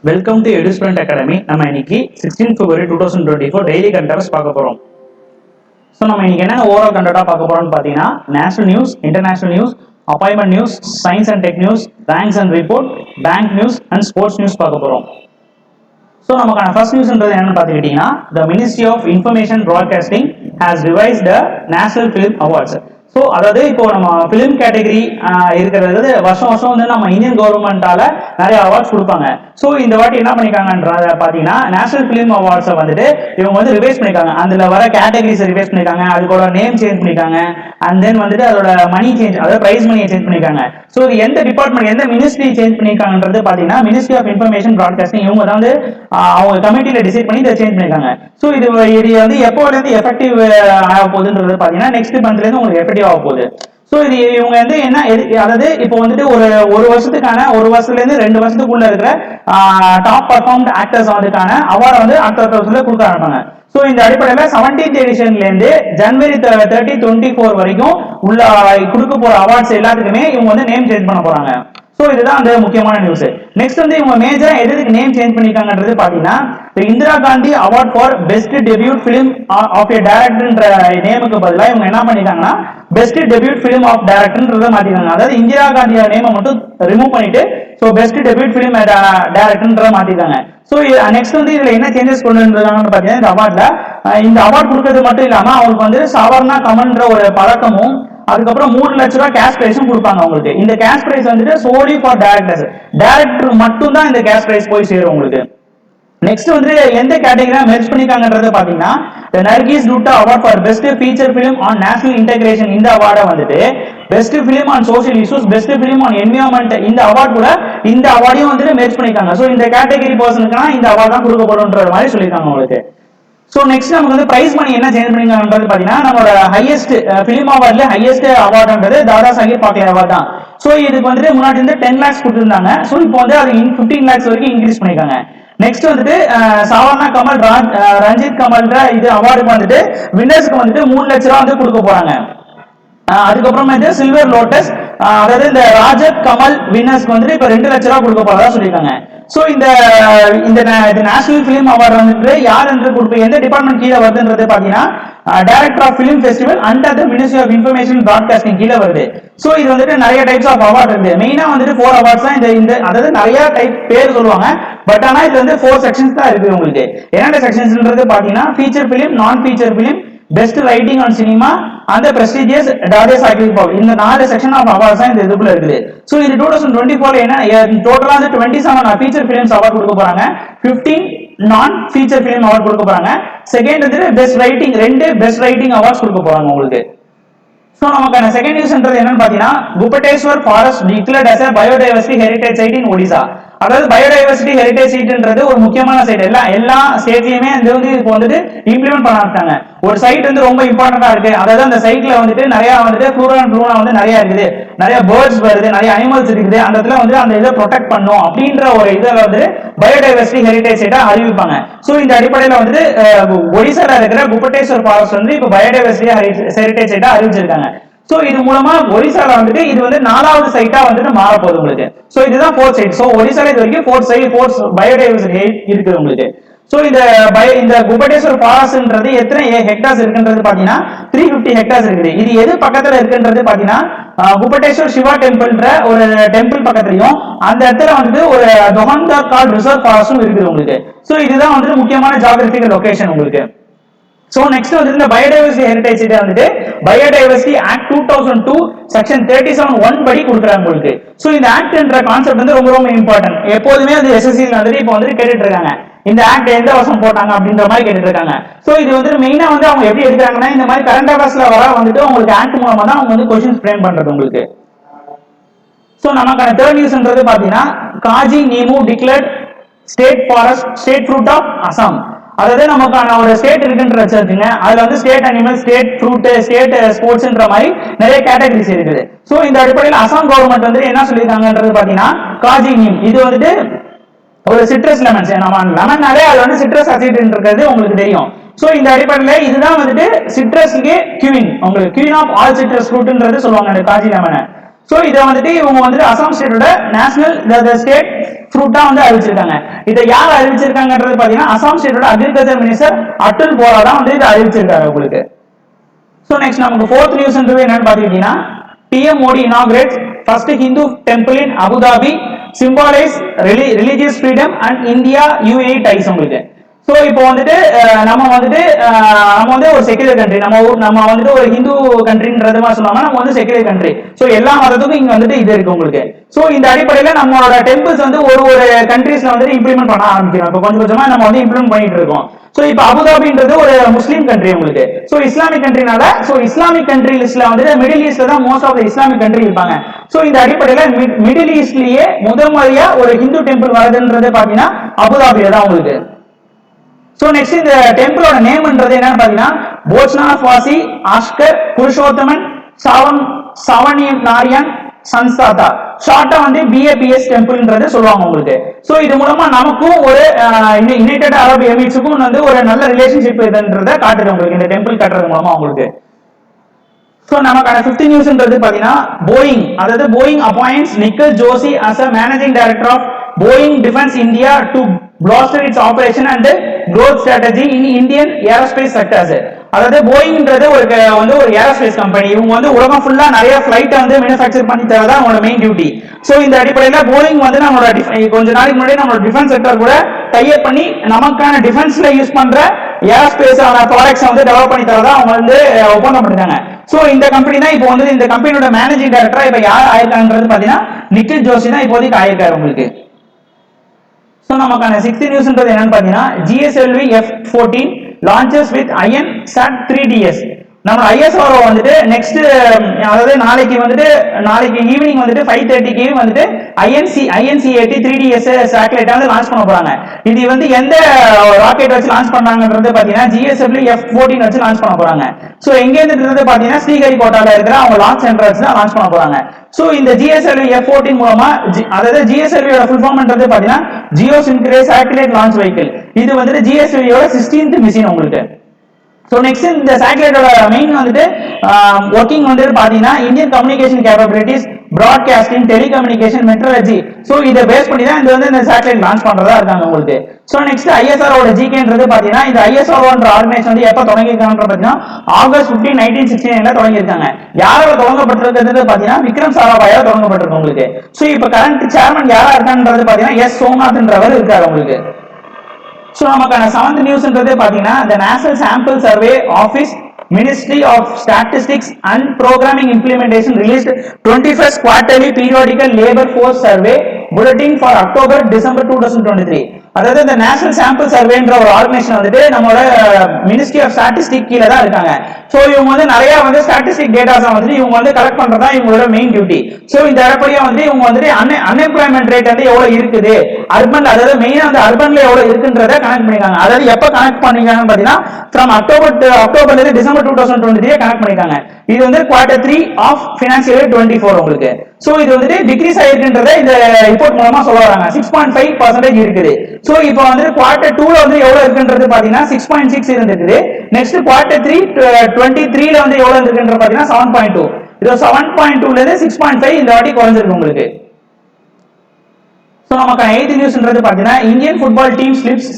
Welcome to எடிஸ்டூடெண்ட் academy. நம்ம இன்னைக்கு 16 February 2024 daily contents பார்க்க போறோம். ஸோ நம்ம இன்னைக்கு என்ன ஓவரால் கண்டென்ட்டாக பார்க்க போறோம்னு பார்த்தீங்கன்னா, national news, international news, appointment news, science and tech news, ranks and report, bank news and sports news பார்க்க போறோம். ஸோ நமக்கான ஃபர்ஸ்ட் நியூஸ்ன்றது என்னன்னு பார்த்துக்கிட்டீங்கன்னா, the ministry of information broadcasting has revised the national film awards. So அதாவது இப்போ நம்ம film category இருக்கிறது வருஷம் வருஷம் வந்து நம்ம இந்தியன் கவர்மெண்டால நிறைய அவார்ட்ஸ் கொடுப்பாங்க. ஸோ இந்த வாட்டி என்ன பண்ணிருக்காங்கன்றத பார்த்தீங்கன்னா, நேஷனல் ஃபிலிம் அவார்ட்ஸை வந்துட்டு இவங்க வந்து ரிவைஸ் பண்ணிருக்காங்க. அதில் வர கேட்டகரிஸை ரிவைஸ் பண்ணிருக்காங்க, அதுக்கோட நேம் சேஞ்ச் பண்ணிருக்காங்க, அண்ட் தென் வந்துட்டு அதோட மணி சேஞ்ச், அதாவது பிரைஸ் மணியை சேஞ்ச் பண்ணிருக்காங்க. ஸோ இது எந்த டிபார்ட்மெண்ட், எந்த மினிஸ்ட்ரி சேஞ்ச் பண்ணிருக்காங்கன்றது பார்த்தீங்கன்னா, மினிஸ்ட்ரி ஆஃப் இன்ஃபர்மேஷன் ப்ராட்காஸ்டிங். இவங்க தான் வந்து அவங்க கமிட்டியில டிசைட் பண்ணி இதை சேஞ்ச் பண்ணிருக்காங்க. ஸோ இது வந்து எப்போலேருந்து எஃபெக்டிவ் ஆக போகுதுன்றது பார்த்தீங்கன்னா, நெக்ஸ்ட் மந்த்லேருந்து உங்களுக்கு எஃபெக்டிவ் ஆக போகுது. ஸோ இது இவங்க வந்து என்ன, அதாவது இப்போ வந்துட்டு ஒரு வருஷத்துக்கான, ஒரு வருஷத்துலேருந்து 2 வருஷத்துக்குள்ள இருக்கிற டாப் பர்ஃபார்ம்ட் ஆக்டர்ஸ் வந்துக்கான அவார்டை வந்து அடுத்த வருஷத்துல கொடுக்க ஆரம்பிப்பாங்க. ஸோ இந்த அடிப்படையில் 17th எடிஷன்லேருந்து ஜனவரி 30, 2024 வரைக்கும் உள்ள கொடுக்க போற அவார்ட்ஸ் எல்லாத்துக்குமே இவங்க வந்து நேம் சேஞ்ச் பண்ண போறாங்க. ஸோ இதுதான் அந்த முக்கியமான நியூஸ். நெக்ஸ்ட் வந்து இவங்க மேஜரா எதுக்கு நேம் சேஞ்ச் பண்ணிருக்காங்கன்றது பாத்தீங்கன்னா, Indira Gandhi award for best debut film of a டைரக்டர்ன்ற நேமுக்கு பதிலாக இவங்க என்ன பண்ணிருக்காங்கன்னா, பெஸ்ட் டெபியூட் பிலிம் ஆஃப் டைரக்டர்ன்றதை மாத்திருக்காங்க. அதாவது இந்திரா காந்தியோட நேமை மட்டும் ரிமூவ் பண்ணிட்டு ஸோ பெஸ்ட் டெபியூட் பிலிம் டைரக்டர்ன்றதை மாத்திருக்காங்க. ஸோ நெக்ஸ்ட் வந்து இதுல என்ன சேஞ்சஸ் கொண்டு வந்திருக்காங்கன்னு பாத்தீங்கன்னா, இந்த அவார்ட்ல இந்த அவார்ட் கொடுக்கறது மட்டும் இல்லாம அவங்களுக்கு வந்து சவர்ணா கமல்ன்ற ஒரு பழக்கமும், அதுக்கப்புறம் 3 லட்ச ரூபாய் கேஷ் பிரைஸும் கொடுப்பாங்க உங்களுக்கு. இந்த கேஷ் பிரைஸ் வந்துட்டு சோலி ஃபார் டைரக்டர்ஸ், டைரக்டர் மட்டும் தான் இந்த கேஷ் பிரைஸ் போய் சேரும் உங்களுக்கு. நெக்ஸ்ட் வந்து எந்த கேட்டகரியா மெர்ஜ் பண்ணிருக்காங்கன்றத பாத்தீங்கன்னா, Nargis Dutt award for best feature film on national integration, இந்த அவார்டை வந்துட்டு best film on social issues, best film on environment, இந்த அவார்ட் கூட இந்த அவார்டையும் வந்துட்டு மெர்ஜ் பண்ணிருக்காங்க. ஸோ இந்த கேட்டகரி பர்சனுக்குனா இந்த அவார்ட் தான் கொடுக்கப்படும்ன்ற மாதிரி சொல்லியிருக்காங்க உங்களுக்கு. ஸோ நெக்ஸ்ட் நமக்கு வந்து பிரைஸ் மணி என்ன சேஞ்ச் பண்ணிருக்காங்கன்றது பாத்தீங்கன்னா, நம்மளோட highest film அவார்ட்ல highest அவார்டுன்றது Dada Saheb Phalke award தான். ஸோ இதுக்கு வந்துட்டு முன்னாடி வந்து 10 lakhs கொடுத்துருந்தாங்க. ஸோ இப்போ வந்து அது 15 lakhs வரைக்கும் இன்க்ரீஸ் பண்ணிருக்காங்க. நெக்ஸ்ட் வந்துட்டு சவர்ணா கமல், ரஞ்சித் கமல்ன்ற இது அவார்டுக்கு வந்துட்டு வின்னர்ஸ்க்கு வந்துட்டு 3 லட்ச ரூபா வந்து கொடுக்க போறாங்க. அதுக்கப்புறம் வந்து சில்வர் லோட்டஸ், அதாவது இந்த ராஜத் கமல் வின்னர்ஸ்க்கு வந்துட்டு இப்ப 2 லட்ச ரூபா கொடுக்க போறதா சொல்லியிருக்காங்க. சோ இந்த நேஷனல் பிலிம் அவார்டு வந்துட்டு யார் என்று கொடுப்ப, எந்த டிபார்ட்மெண்ட் கீழே வருதுன்றது பாத்தீங்கன்னா, director of film festival under the ministry of information broadcasting கீழே வருது. சோ இது வந்துட்டு நிறைய டைப்ஸ் ஆஃப் அவார்ட் இருக்கு. மெயினா வந்துட்டு 4 அவார்ட்ஸ் தான் இந்த அதாவது நிறைய டைப் பேர் சொல்லுவாங்க. பட் ஆனா இது வந்து 4 செக்ஷன்ஸ் தான் இருக்கு உங்களுக்கு. என்னென்ன செக்ஷன்ஸ்ன்றது பாத்தீங்கன்னா, ஃபீச்சர் பிலிம், நான் feature film, best writing on cinema, அந்த பிரஸ்டீஜியஸ் டாடே சாக்ரிஃபைஸ் பவர், இந்த 4 செக்ஷன் ஆஃப் அவார்ட்ஸ் தான் இந்த இதுக்குள்ள இருக்குது. சோ இது 2024 என்ன டோட்டலா வந்து 27 ஃபீச்சர் ஃபிலிம்ஸ் அவார்ட் கொடுக்க போறாங்க, 15 நான் ஃபீச்சர் ஃபிலிம் அவார்ட் கொடுக்க போறாங்க. செகண்ட் வந்து best writing, 2 best writing awards கொடுக்க போறாங்க உங்களுக்கு. சோ நமக்கான செகண்ட் நியூஸ்ன்றது என்னன்னு பாத்தீங்கன்னா, Gupteswar forest declared as a biodiversity heritage site in Odisha. அதாவது பயோடைவர்சிட்டி ஹெரிடேஜ் சைட்ன்றது ஒரு முக்கியமான சைட். எல்லா ஸ்டேட்லயுமே வந்து இப்போ வந்துட்டு இம்ப்ளிமெண்ட் பண்ண ஆரம்பிச்சாங்க. ஒரு சைட் வந்து ரொம்ப இம்பார்ட்டன்டா இருக்கு, அதாவது அந்த சைட்ல வந்துட்டு நிறைய வந்துட்டு ஃப்ளோரா அண்ட் ஃபௌனா வந்து நிறைய இருக்குது, நிறைய பேர்ட்ஸ் வருது, நிறைய அனிமல்ஸ் இருக்குது, அந்த இடத்துல வந்து அந்த இதை ப்ரொடெக்ட் பண்ணும் அப்படின்ற ஒரு இதை வந்து பயோடைவர்சிட்டி ஹெரிடேஜ் சைட்டா அறிவிப்பாங்க. சோ இந்த அடிப்படையில வந்துட்டு ஒடிசால இருக்கிற குப்பட்டேஸ்வர் ஃபாரஸ்ட் வந்து இப்போ பயோடைவர்சிட்டி ஹெரிடேஜ் சைட்டா அறிவிச்சிருக்காங்க. சோ இது மூலமா ஒடிசால வந்துட்டு இது வந்து 4வது சைட்டா வந்துட்டு மாற போகுது உங்களுக்கு. சோ இதுதான் 4th சைட். சோ ஒடிசால இது வரைக்கும் 4 பயோடைவர்சிட்டி இருக்குது உங்களுக்கு. சோ இந்த குப்பட்டேஸ்வர் ஃபாரஸ்ட்ன்றது எத்தனை ஹெக்டார்ஸ் இருக்குன்றது பாத்தீங்கன்னா 350 ஹெக்டார்ஸ் இருக்குது. இது எது பக்கத்துல இருக்குன்றது பாத்தீங்கன்னா, குப்பட்டேஸ்வர் சிவா டெம்பிள்ன்ற ஒரு டெம்பிள் பக்கத்துலயும், அந்த இடத்துல வந்துட்டு ஒரு தொஹந்தர் கார்ட் ரிசர்வ் ஃபாரஸ்டும் இருக்குது உங்களுக்கு. சோ இதுதான் வந்துட்டு முக்கியமான ஜியோகிராபிகல் லொகேஷன் உங்களுக்கு. சோ நெக்ஸ்ட் வந்து இந்த பயோடைவர்சிட்டி ஹெரிடேஜ் சைட் வந்துட்டு பயோடைவர்சிட்டி ஆக்ட் 2002 செக்ஷன் 37(1) படி கொடுக்குறாங்க உங்களுக்கு. சோ இந்த ஆக்ட்ன்ற கான்செப்ட் வந்து ரொம்ப ரொம்ப இம்பார்ட்டன்ட். எப்போதுமே வந்து எஸ்எஸ்சில வந்துட்டு இப்போ வந்துட்டு கேட்டுட்டு இருக்காங்க, இந்த ஆக்ட் எந்த வருஷம் போட்டாங்க அப்படின்ற மாதிரி கேட்டுட்டு இருக்காங்க. சோ இது வந்து மெயினா வந்து அவங்க எப்படி எடுக்கிறாங்கன்னா, இந்த மாதிரி கரண்ட் அஃபேர்ஸ்ல வர வந்துட்டு உங்களுக்கு ஆக்ட் மூலமா தான் அவங்க வந்து क्वेश्चंस ஃப்ரேம் பண்றது உங்களுக்கு. சோ நமக்கான தேர்ட் நியூஸ்ன்றது பாத்தீங்கன்னா, Kaji Nemu declared state forest state fruit of Assam. அதாவது நமக்கான ஒரு ஸ்டேட் இருக்குன்ற வச்சிருக்கீங்க, அதுல வந்து state animal, state fruit, state ஸ்போர்ட்ஸ்ன்ற மாதிரி நிறைய கேட்டகரிஸ் இருக்குது. சோ இந்த அடிப்படையில் அசாம் கவர்மெண்ட் வந்து என்ன சொல்லியிருக்காங்கன்றது பாத்தீங்கன்னா, காஜி நீம் இது வந்துட்டு ஒரு சிட்ரஸ் லெமன்ஸ், நம்ம லெமன்னாலே அது வந்து சிட்ரஸ் அசிட்ன்றது உங்களுக்கு தெரியும். சோ இந்த அடிப்படையில் இதுதான் வந்துட்டு சிட்ரஸ்க்கு குயின், உங்களுக்கு குயின் ஆஃப் ஆல் சிட்ரஸ் ஃப்ரூட்ன்றது சொல்லுவாங்க இந்த காஜி லெமனை. சோ இதை வந்துட்டு இவங்க வந்துட்டு அசாம் ஸ்டேட்டோட நேஷனல் ஸ்டேட் ஃப்ரூட்டா வந்து அறிவிச்சிருக்காங்க. இதை யார் அறிவிச்சிருக்காங்கன்றது பாத்தீங்கன்னா அசாம் ஸ்டேட்டோட அக்ரிகல்ச்சர் மினிஸ்டர் அட்டுல் போரா தான் வந்து இதை அறிவிச்சிருக்காங்க உங்களுக்கு. சோ நெக்ஸ்ட் நமக்கு ஃபோர்த் நியூஸ்ன்றது என்னன்னு பாத்தீங்கன்னா PM Modi inaugurates first Hindu temple in Abu Dhabi, symbolize religious freedom and India UAE ties உங்களுக்கு. சோ இப்போ வந்துட்டு நம்ம வந்து ஒரு செக்யூலர் கண்ட்ரி, நம்ம வந்துட்டு ஒரு ஹிந்து கண்ட்ரின்றது மாதிரி சொன்னாங்க. நம்ம வந்து செக்யூலர் கண்ட்ரி. சோ எல்லா மதத்துக்கும் இங்க வந்துட்டு இது இருக்கு உங்களுக்கு. சோ இந்த அடிப்படையில நம்மளோட டெம்பிள்ஸ் வந்து ஒரு கண்ட்ரீஸ்ல வந்துட்டு இம்ப்ளிமெண்ட் பண்ண ஆரம்பிக்கிறோம். இப்போ கொஞ்சம் கொஞ்சமா நம்ம வந்து இம்ப்ளிமெண்ட் பண்ணிட்டு இருக்கோம். சோ இப்போ அபுதாபின்றது ஒரு முஸ்லீம் கண்ட்ரி உங்களுக்கு. சோ இஸ்லாமிக் கண்ட்ரினால இஸ்லாமிக் கண்ட்ரி லிஸ்ட்ல வந்துட்டு மிடில் ஈஸ்ட்ல தான் most of the Islamic country இருப்பாங்க. சோ இந்த அடிப்படையில மிடில் ஈஸ்ட்லயே முதல் முறையா ஒரு ஹிந்து டெம்பிள் வருதுன்றது பாத்தீங்கன்னா அபுதாபில தான் உங்களுக்கு. சோ நெக்ஸ்ட் இந்த டெம்பிளோட நேம்ன்றது என்னன்னு பாத்தீங்கன்னா போஜ்நாத் வாசி ஆஸ்கர் புருஷோத்தமன் சவணி நாரியன் சன்சாதா, ஷார்ட்டா வந்து BAPS டெம்பிள்ன்றது சொல்லுவாங்க உங்களுக்கு. சோ இது மூலமா நமக்கும் ஒரு யுனைடெட் அரபு எமிரேட்ஸுக்கும் வந்து ஒரு நல்ல ரிலேஷன்ஷிப் இதுன்றதை காட்டுது உங்களுக்கு இந்த டெம்பிள் கட்டுறது மூலமா உங்களுக்கு. சோ நமக்கான 5th நியூஸ்ன்றது பாத்தீங்கன்னா போயிங், அதாவது Boeing appoints nickel Joshi as a managing director of Boeing Defense India to bolster its operation and growth strategy in Indian aerospace sectors. அதாவது போயிங்ன்றது ஒரு ஏரோஸ்பேஸ் கம்பெனி. இவங்க வந்து உலகம் ஃபுல்லா நிறைய ஃபிளைட் வந்து மேனுஃபேக்சர் பண்ணி தரதா அவங்களோட மெயின் டியூட்டி. சோ இந்த அடிப்படையில போயிங் வந்து நம்மளோட கொஞ்ச நாளைக்கு முன்னாடி நம்மளோட டிஃபென்ஸ் செக்டர் கூட டைப் பண்ணி நமக்கான டிஃபென்ஸ்ல யூஸ் பண்ற ஏரோஸ்பேஸ் ஆன ப்ராடக்ட்ஸ் வந்து டெவலப் பண்ணி தரதா அவங்க வந்து ஒப்பந்தம் பண்ணிட்டாங்க. சோ இந்த கம்பெனி தான் இப்போ வந்து இந்த கம்பெனியோட மேனேஜிங் டைரக்டரா இப்ப யார் ஆயிருக்காங்கன்றது பாத்தீங்கன்னா நிக்கில் ஜோஷி தான் இப்போதைக்கு ஆயிருக்காரு உங்களுக்கு. சோ நமக்கான 6th நியூஸ்ன்றது என்னன்னு பாத்தீங்கன்னா GSLV F14 launches with Iron Sat 3DS. நம்ம ISRO வந்துட்டு நெக்ஸ்ட் அதாவது நாளைக்கு ஈவினிங் வந்துட்டு 5:30க்கு வந்துட்டு INC-80 3DS சேட்டலைட் வந்து லான்ச் பண்ண போறாங்க. இது வந்து எந்த ராக்கெட் வச்சு லான்ச் பண்ணாங்கன்றது பாத்தீங்கன்னா GSLV F14 வச்சு லான்ச் பண்ண போறாங்க. சோ எங்க இருந்து பாத்தீங்கன்னா ஸ்ரீஹரிகோட்டால இருக்கிற அவங்க லான்ச் சென்டர் வச்சு தான் லான்ச் பண்ண போறாங்க. சோ இந்த GSLV F14 மூலமா அதாவது GSLV ஓட ஃபுல் ஃபார்ம்ன்றது பாத்தீங்கன்னா ஜியோசின்க்ரைஸ் சேட்டலைட் லான்ச் வெஹிக்கிள். இது வந்துட்டு GSLV ஓட 16th மிஷன் உங்களுக்கு. சோ நெக்ஸ்ட் இந்த சேட்டலைட்டோட மெயின் வந்துட்டு ஒர்க்கிங் வந்துட்டு பாத்தீங்கன்னா Indian communication capabilities, broadcasting, telecommunication, metrology. So இதை பேஸ் பண்ணி தான் இந்த சேட்டலைட் லான்ச் பண்றதா இருக்காங்க உங்களுக்கு. சோ நெக்ஸ்ட் ISROட GKன்றது பாத்தீங்கன்னா இந்த ISROன்ற ஆர்கனைசேஷன் வந்து எப்ப தொடங்கிருக்காங்கன்னு பாத்தீங்கன்னா August 15, 1969 தொடங்கிருக்காங்க. யாரால தொடங்கப்பட்டிருக்கிறது பாத்தீங்கன்னா விக்ரம் சாராபாயால தொடங்கப்பட்டிருக்கு உங்களுக்கு. சோ இப்ப கரண்ட் சேர்மன் யாரா இருக்கான்றது பாத்தீங்கன்னா S சோம்நாத்ன்றவர் இருக்காரு உங்களுக்கு. சோ நமக்கான 7th நியூஸ்ன்றது பாத்தீங்கன்னா the National Sample Survey Office Ministry of Statistics and Programming Implementation released 21st Quarterly Periodical Labor Force Survey Bulletin for October-December 2023. அதாவது இந்த நேஷனல் சாம்பிள் சர்வேன்ற ஒரு ஆர்கனைசேஷன் வந்துட்டு நம்மளோட மினிஸ்ட்ரி ஆஃப் ஸ்டாட்டிஸ்டிக் கீழே தான் இருக்காங்க. சோ இவங்க வந்து நிறைய வந்து ஸ்டாட்டிஸ்டிக் டேட்டாஸ் வந்து இவங்க வந்து கலெக்ட் பண்றதா இவங்களோட மெயின் டியூட்டி. சோ இந்த அடிப்படையா வந்து இவங்க வந்துட்டு அன்எம்ப்ளாய்மெண்ட் ரேட் வந்து எவ்வளவு இருக்குது அர்பன், அதாவது மெயினா வந்து அர்பன்ல எவ்வளவு இருக்குன்றத கனெக்ட் பண்ணிருக்காங்க. அதாவது எப்ப கனெக்ட் பண்ணிருக்காங்கன்னு பாத்தீங்கன்னா ஃப்ரம் அக்டோபர்ல இருந்து டிசம்பர் 2023 கனெக்ட் பண்ணிருக்காங்க. இது வந்து Q3 ஆஃப் ஃபினான்சியல் இயர் 24 உங்களுக்கு. சோ இது வந்துட்டு டிக்ரீஸ் ஆயிருக்குன்றத இந்த ரிப்போர்ட் மூலமா சொல்ல வராங்க. 6.5% இருக்குது. சோ இப்போ வந்து Q2ல வந்து எவ்வளவு இருக்குன்றது பாத்தீங்கன்னா 6.6 இருந்திருக்குது. நெக்ஸ்ட் Q3 23ல வந்து எவ்வளவு இருக்குன்றது பாத்தீங்கன்னா 7.2. இது 7.2ல இருந்து 6.5 இந்த வாட்டி குறைஞ்சிருக்கு உங்களுக்கு. சோ நமக்கு 8th நியூஸ்ன்றது பாத்தீங்கன்னா Indian football team slips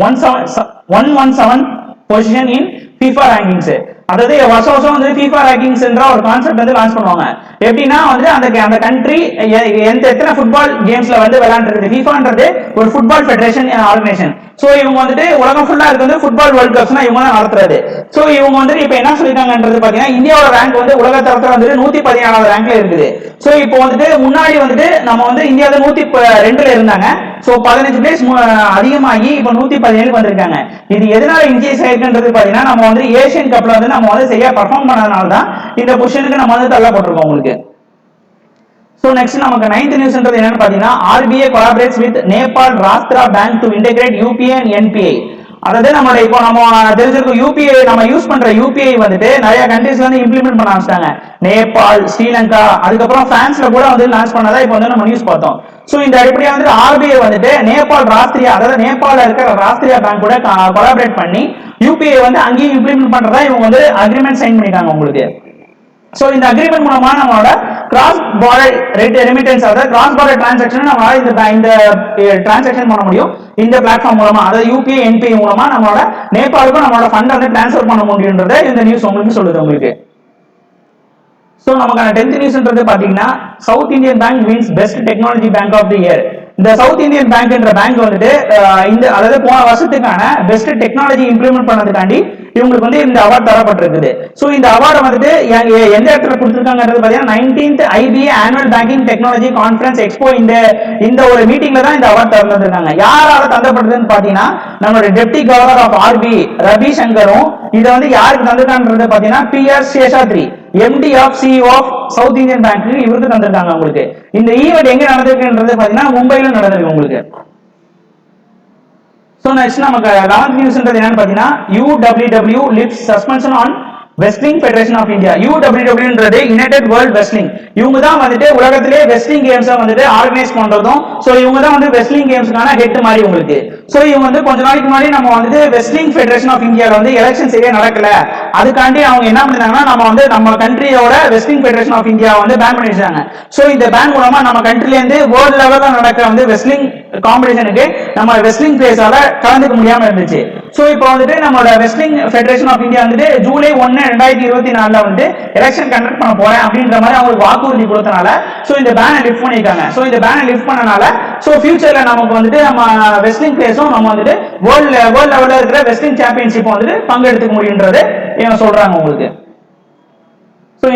117 position in FIFA rankings. அதாவது வருஷம் வந்து FIFA ரேங்கிங்ஸ்ன்ற ஒரு கான்செப்ட் வந்து லான்ச் பண்ணுவாங்க. எப்படின்னா வந்து அந்த கண்ட்ரி எத்தனை ஃபுட்பால் கேம்ஸ்ல வந்து விளையாண்டுருக்கு. FIFAன்றது ஒரு ஃபுட்பால் ஃபெடரேஷன் ஆர்கனைசேஷன். சோ இவங்க வந்துட்டு உலகம் ஃபுல்லா இருக்கு வந்து ஃபுட்பால் வேர்ல்ட் கப்ஸ்னா இவங்க தான் நடத்துறது. சோ இவங்க வந்துட்டு இப்ப என்ன சொல்லிருக்காங்கன்றது பாத்தீங்கன்னா இந்தியாவோட ரேங்க் வந்து உலக தரத்துல வந்துட்டு 114வது ரேங்க்ல இருக்குது. சோ இப்போ வந்துட்டு முன்னாடி வந்துட்டு நம்ம வந்து இந்தியாவில 102ல இருந்தாங்க. சோ 15 பிளேஸ் அதிகமாகி இப்போ 117க்கு வந்திருக்காங்க. இது எதனால இன்க்ரீஸ் ஆயிருக்குன்றது பாத்தீங்கன்னா நம்ம வந்து ஏசியன் கப்ல வந்து நம்ம வந்து சரியா பெர்ஃபார்ம் பண்ணதுனால தான் இந்த பொசிஷனுக்கு நம்ம வந்து தள்ளப்பட்டிருக்கோம் உங்களுக்கு. சோ நெக்ஸ்ட் நமக்கு 9th நியூஸ்ன்றது என்னன்னு பாத்தீங்கன்னா RBI collaborates with Nepal Rastra Bank to integrate UPI and NPI. அதாவது நம்மளோட இப்போ நம்ம தெரிஞ்சிருக்கோம் UPI, நம்ம யூஸ் பண்ற UPI வந்துட்டு நிறைய கண்ட்ரீஸ்ல வந்து இம்ப்ளிமெண்ட் பண்ண ஆரம்பிச்சிட்டாங்க. நேபாள், ஸ்ரீலங்கா, அதுக்கப்புறம் பிரான்ஸ்ல கூட வந்து லான்ச் பண்ணதா இப்போ வந்து நம்ம நியூஸ் பார்த்தோம். சோ இந்த அடிப்படையா வந்து RBI வந்துட்டு நேபாள் ராஷ்டிரியா, அதாவது நேபாளல இருக்கிற ராஷ்டிரியா பேங்க் கூட கொலாபரேட் பண்ணி UPI வந்து அங்கேயும் இம்ப்ளிமெண்ட் பண்றதா இவங்க வந்து அக்ரிமெண்ட் சைன் பண்ணிட்டாங்க உங்களுக்கு. சோ இந்த அக்ரிமெண்ட் மூலமா நம்மளோட கிராஸ் பார்டர் ரெமிட்டன்ஸ், அதாவது கிராஸ் பார்டர் டிரான்சாக்ஷன் நம்மளால இந்த டிரான்சாக்ஷன் பண்ண முடியும் இந்த பிளாட்ஃபார்ம் மூலமா, அதாவது யூபிஐ என்பிஐ மூலமா நம்மளோட நேபாளுக்கும் நம்மளோட ஃபண்ட் வந்து டிரான்ஸ்ஃபர் பண்ண முடியும்ன்றத இந்த நியூஸ் உங்களுக்கு சொல்லுது உங்களுக்கு. சோ நமக்கான 10th நியூஸ்ன்றது பாத்தீங்கன்னா South Indian Bank wins best technology bank of the year. இந்த சவுத் இந்தியன் பேங்க்ன்ற பேங்க் வந்துட்டு இந்த அதாவது போன வருஷத்துக்கான பெஸ்ட் டெக்னாலஜி இம்ப்ளிமெண்ட் பண்ணதுக்காண்டி இவங்களுக்கு வந்து இந்த அவார்ட் தரப்பட்டிருக்குது. சோ இந்த அவார்டை வந்துட்டு எந்த இடத்துல கொடுத்திருக்காங்கன்றது பாத்தீங்கன்னா 19th IBA annual banking technology conference expo இந்த ஒரு மீட்டிங்ல தான் இந்த அவார்ட் தந்திருக்காங்க. யாரால தந்தப்பட்டதுன்னு பாத்தீங்கன்னா நம்மளோட deputy governor of RBI Ravi சங்கரும் இதை வந்து யாருக்கு தந்திருக்கான்றது பாத்தீங்கன்னா PR Seshadri MD of CEO of south Indian bank இவருக்கு தந்திருக்காங்க உங்களுக்கு. இந்த ஈவென்ட் எங்க நடந்திருக்குன்றது பாத்தீங்கன்னா மும்பைல நடந்திருக்கு உங்களுக்கு. சோ நெக்ஸ்ட் நமக்கு 11th நியூஸ்ன்றது என்னன்னு பாத்தீங்கன்னா UWW lifts suspension on Wrestling Federation of India. UWWன்றது யுனைடெட் வேர்ல்ட் ரெஸ்லிங். இவங்க தான் வந்துட்டு உலகத்திலே ரெஸ்லிங் கேம்ஸை வந்துட்டு ஆர்கனைஸ் பண்றதும், சோ இவங்க தான் வந்து ரெஸ்லிங் கேம்ஸ்க்கான ஹெட் மாதிரி உங்களுக்கு. சோ இவங்க வந்து கொஞ்ச நாளைக்கு முன்னாடி நம்ம வந்துட்டு ரெஸ்லிங் ஃபெடரேஷன் ஆஃப் இந்தியால வந்து எலெக்ஷன் சரியா நடக்கல, அதுக்காண்டி அவங்க என்ன பண்ணாங்கன்னா நம்ம கண்ட்ரியோட ரெஸ்லிங் ஃபெடரேஷன் ஆஃப் இந்தியா வந்து பேன் பண்ணி வச்சாங்க. சோ இந்த பேன் மூலமா நம்ம கண்ட்ரில இருந்து வேர்ல்ட் லெவல்ல நடக்கிற வந்து ரெஸ்லிங் காம்படிஷனுக்கு நம்ம ரெஸ்லிங் பிளேஸால கலந்துக்க முடியாம இருந்துச்சு. சோ இப்போ வந்துட்டு நம்மளோட ரெஸ்லிங் ஃபெடரேஷன் ஆஃப் இந்தியா வந்துட்டு ஜூலை 1, 2024 வந்து எலெக்ஷன் கண்டக்ட் பண்ண போறேன் அப்படின்ற மாதிரி அவங்களுக்கு வாக்குறுதி கொடுத்தனால சோ இந்த பேனை லிஃப்ட் பண்ணிருக்காங்க. சோ இந்த பேனை லிஃப்ட் பண்ணனால சோ ஃபியூச்சர்ல நமக்கு வந்துட்டு நம்ம ரெஸ்லிங் பிளேஸும் நம்ம வந்துட்டு வேர்ல்ட் லெவல்ல இருக்கிற ரெஸ்லிங் சாம்பியன்ஷிப் வந்துட்டு பங்கெடுத்துக்க முடியும்ன்றது இவங்க சொல்றாங்க உங்களுக்கு. சோ